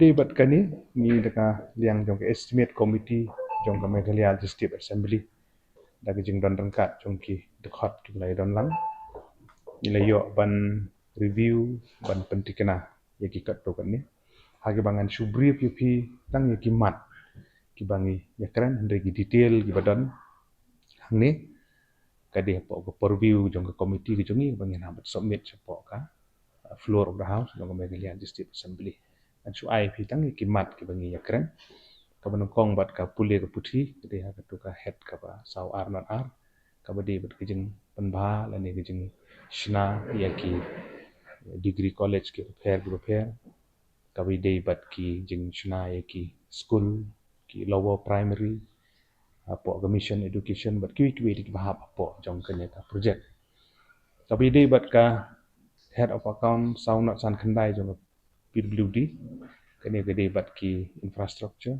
Debat kani ni deka liang jong ke estimate committee jong ke Meghalaya District Assembly daga jing don rangkat jong ki dekhot ki lai don lang nilai yo ban review ban pentikena yaki kat to kan ni hagi bangan subri pi tang yaki mat ki bangi yakran ndegi detail ki badan hang ni kadi po ko review jong ke committee ki jongi bangi na submit sepo ka floor of the house jong ke Meghalaya District Assembly dan su ai pi tang yaki mat ki bangi yakran kaban kong bat ka pule ka puthi kede ha ka tu ka head ka ba sau ar not ar ka ba de bat ka jing panba la ne ka jing shna ya ki degree college ki prepare ka ba de bat ki jing shna ya ki school ki lower primary apo ka mission education bat ki di bahap apo jong ka ne ka project ka ba de bat ka head of account sau not san khandai jong PWD kene ka de bat ki infrastructure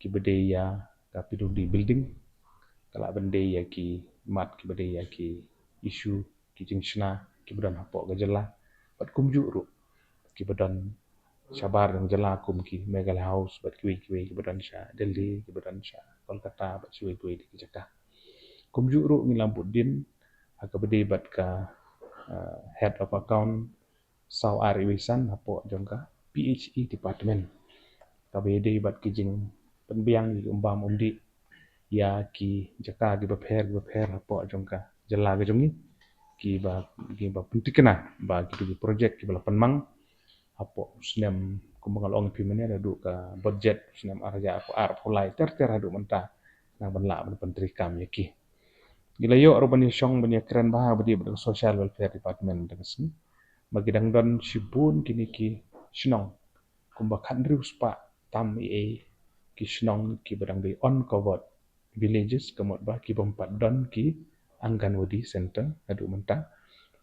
ki bede ya ka PWD building kala bende ya ki mat ki bede ya ki issue ki jingshna ki bedan hapo ga jala bat kumju ru ki bedan sabar yang jala kum ki Meghalaya House bat ki bedan sha Delhi ki bedan sha Kolkata bat ki di Jakarta kumju ru ni Lampuddin ka bede bat ka head of account sau ari wisan hapo jongka PHE department ka bede bat ki jing penbiang ki umbam undi ya ki jaka ki prepare apo jongka jala ga jongi ki ba puntikena ba ki project ki bala penmang apo snem kumbangal ong pi mene adu ka budget snem arja apo ar pulai ter adu menta na banla ban pentri kam yaki gilayo ro bani syong bani keren bah badi social welfare department daga sini magidang don sibun kini ki shnong kumba khandri uspa tam ki shnong ki badang bi uncovered villages kamot ba ki bompat don ki Anganwadi center adu menta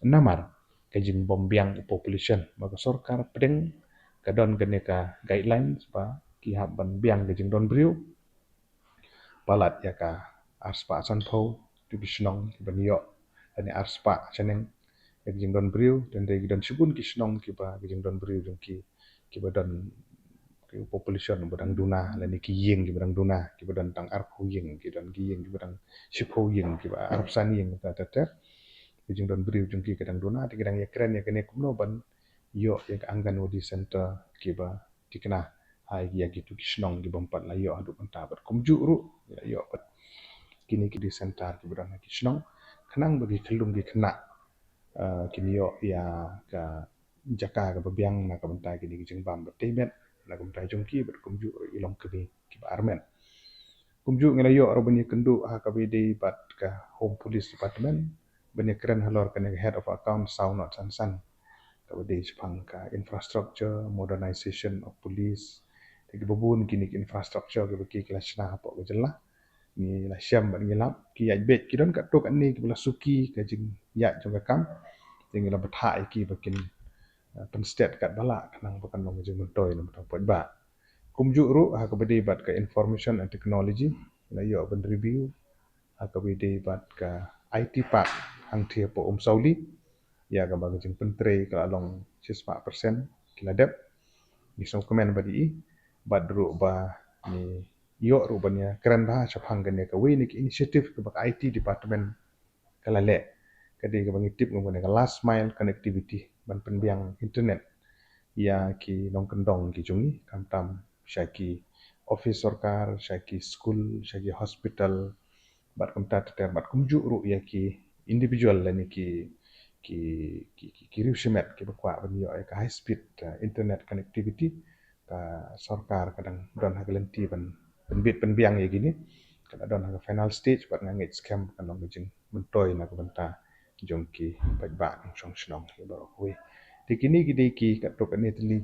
namar ka jing bombiang population maka sorkar pedeng ka don gane ka guidelines ba ki hab ban biang ka jing don briu palat ya ka arspa sanpho tu bisnong ki ban yo ani arspa chaneng ka jing don briu dan de don subun ki shnong ki ba jing don briu jong ki badon ki population badang duna lani ki yeng ki badang duna ki badang tang arpu yeng ki dan ki yeng ki badang shipho yeng ki ba arp san yeng ta ki jing don briu jong ki kadang duna ti kadang yakren ya kene kumno ban yo ya Anganwadi center ki ba tikna ai ya gitu ki shnong ki bompat la yo adu menta bat kumju ru ya yo bat kini ki di center ki badang ki shnong kanang bagi kelum ki kena kini yo ya ka jaka ka babiang na ka benta kini ki jing bam bat temet na kumtai jongki bat kumju ilong kini ki ba armen kumju ngela yo ro bani kendu ha ka bidi bat ka home police department bani keren halor ka head of account sau not san ka bidi sepang ka infrastructure modernization of police tegi babun kini ki infrastructure ka baki kelashna hapo ka jela ni la syam bat ngilap ki ya bet ki don ka tok ani ki bala suki ka jing ya jong ka kam tinggal bathai ki bakin pen state kat bala kanang bakan long jing mentoy na pot ba kumju ru ha ka bidi bat ka information and technology la yo ban review ha ka bidi bat ka IT park hang thia po sauli ya ka ba jing pentre ka long 6% kila dep ni som komen badi i bat ru ba ni yo ru ban ya keren ba chapang gane ka we ni initiative ka ba IT department kala le kadi ka bangi tip ngone ka last mile connectivity ban penbiang internet ya ki nong kendong ki jungi kam tam syaki office sarkar syaki school syaki hospital bat kam ta ter bat kumju ru ya ki individual la ni ki riusimet ki bakwa ban yo ka high speed internet connectivity ka sarkar kadang don ha galenti ban penbit penbiang ya gini kada don ha final stage bat ngangit scam kan long jing mentoy na ka banta jongki pajba song snong ya baro we tikini gidi ki katok ani tli